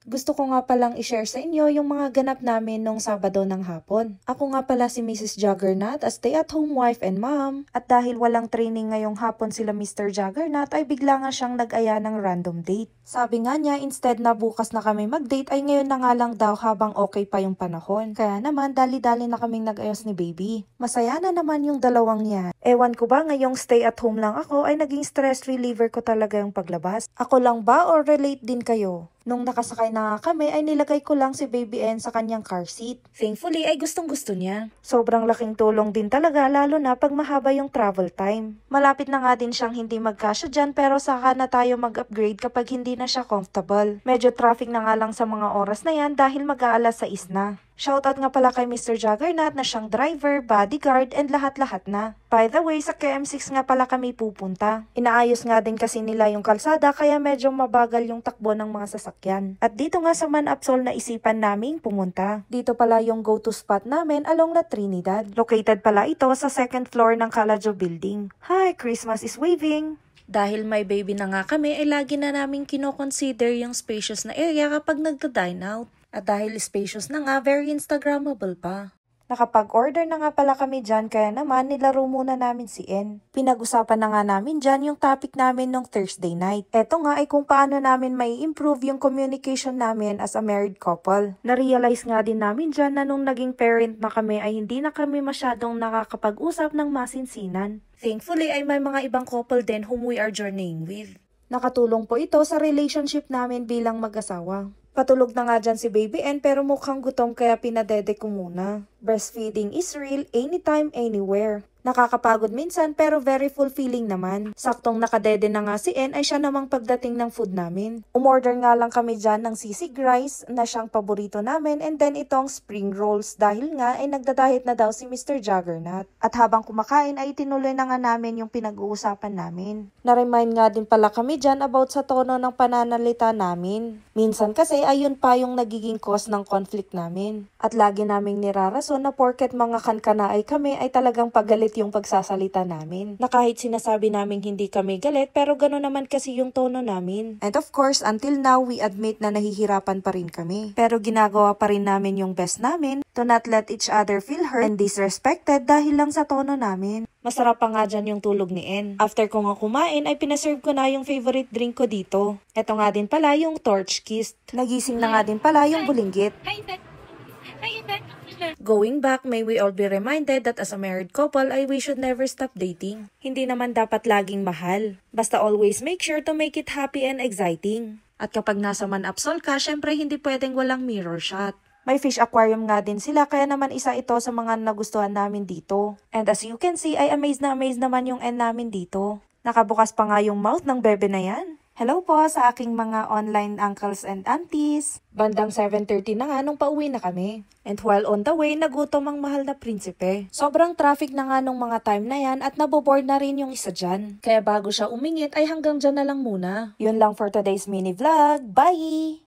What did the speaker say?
Gusto ko nga palang i-share sa inyo yung mga ganap namin nung Sabado ng hapon. Ako nga pala si Mrs. Juggernaut, a stay-at-home wife and mom. At dahil walang training ngayong hapon sila Mr. Juggernaut ay bigla nga siyang nag-aya ng random date. Sabi nga niya instead na bukas na kami mag-date ay ngayon na nga lang daw habang okay pa yung panahon. Kaya naman dali-dali na kaming nag-ayos ni baby. Masaya na naman yung dalawang yan. Ewan ko ba ngayong stay-at-home lang ako ay naging stress reliever ko talaga yung paglabas. Ako lang ba or relate din kayo? Nung nakasakay na nga kami ay nilagay ko lang si Baby N sa kanyang car seat. Thankfully ay gustong gusto niya. Sobrang laking tulong din talaga lalo na pag mahaba yung travel time. Malapit na nga din siyang hindi magkasya dyan pero saka na tayo mag-upgrade kapag hindi na siya comfortable. Medyo traffic na nga lang sa mga oras na yan dahil mag-aalas 6 na. Shoutout nga pala kay Mr. Juggernaut na siyang driver, bodyguard, and lahat-lahat na. By the way, sa KM6 nga pala kami pupunta. Inaayos nga din kasi nila yung kalsada kaya medyo mabagal yung takbo ng mga sasakyan. At dito nga sa Manapsol na isipan naming pumunta. Dito pala yung go-to spot namin along La Trinidad. Located pala ito sa second floor ng Calajo Building. Hi, Christmas is waving! Dahil may baby na nga kami ay lagi na namin kinoconsider yung spacious na area kapag nagda-dine out. At dahil spacious na nga, very Instagrammable pa. Nakapag-order na nga pala kami dyan kaya naman nilaro muna namin si N. Pinag-usapan na nga namin dyan yung topic namin nung Thursday night. Eto nga ay kung paano namin may improve yung communication namin as a married couple. Na-realize nga din namin dyan na nung naging parent na kami ay hindi na kami masyadong nakakapag-usap ng masinsinan. Thankfully ay may mga ibang couple din whom we are journeying with. Nakatulong po ito sa relationship namin bilang mag-asawa. Patulog na nga dyan si Baby N pero mukhang gutom kaya pinadede ko muna. Breastfeeding is real anytime, anywhere. Nakakapagod minsan pero very fulfilling naman. Saktong nakadede na nga si N ay siya namang pagdating ng food namin. Umorder nga lang kami dyan ng sisig rice na siyang paborito namin and then itong spring rolls dahil nga ay nagdadahit na daw si Mr. Juggernaut. At habang kumakain ay tinuloy na nga namin yung pinag-uusapan namin. Na-remind nga din pala kami dyan about sa tono ng pananalita namin. Minsan kasi ayun pa yung nagiging cause ng conflict namin. At lagi naming nirarason na porket mga kankanaay kami ay talagang pagalit yung pagsasalita namin. Na kahit sinasabi namin hindi kami galit pero gano'n naman kasi yung tono namin. And of course, until now, we admit na nahihirapan pa rin kami. Pero ginagawa pa rin namin yung best namin to not let each other feel hurt and disrespected dahil lang sa tono namin. Masarap pa nga dyan yung tulog ni N. After ko nga kumain ay pinaserve ko na yung favorite drink ko dito. Ito nga din pala yung torch kissed. Nagising na nga din pala yung bulinggit. Going back, may we all be reminded that as a married couple ay we should never stop dating. Hindi naman dapat laging mahal. Basta always make sure to make it happy and exciting. At kapag nasa Manapsol ka, syempre hindi pwedeng walang mirror shot. May fish aquarium nga din sila kaya naman isa ito sa mga nagustuhan namin dito. And as you can see ay amazed naman yung N namin dito. Nakabukas pa nga yung mouth ng bebe na yan. Hello po sa aking mga online uncles and aunties. Bandang 7:30 na nga nung pauwi na kami. And while on the way, nagutom ang mahal na prinsipe. Sobrang traffic na nga nung mga time na yan at naboboard na rin yung isa dyan. Kaya bago siya umingit ay hanggang dyan na lang muna. Yun lang for today's mini vlog. Bye!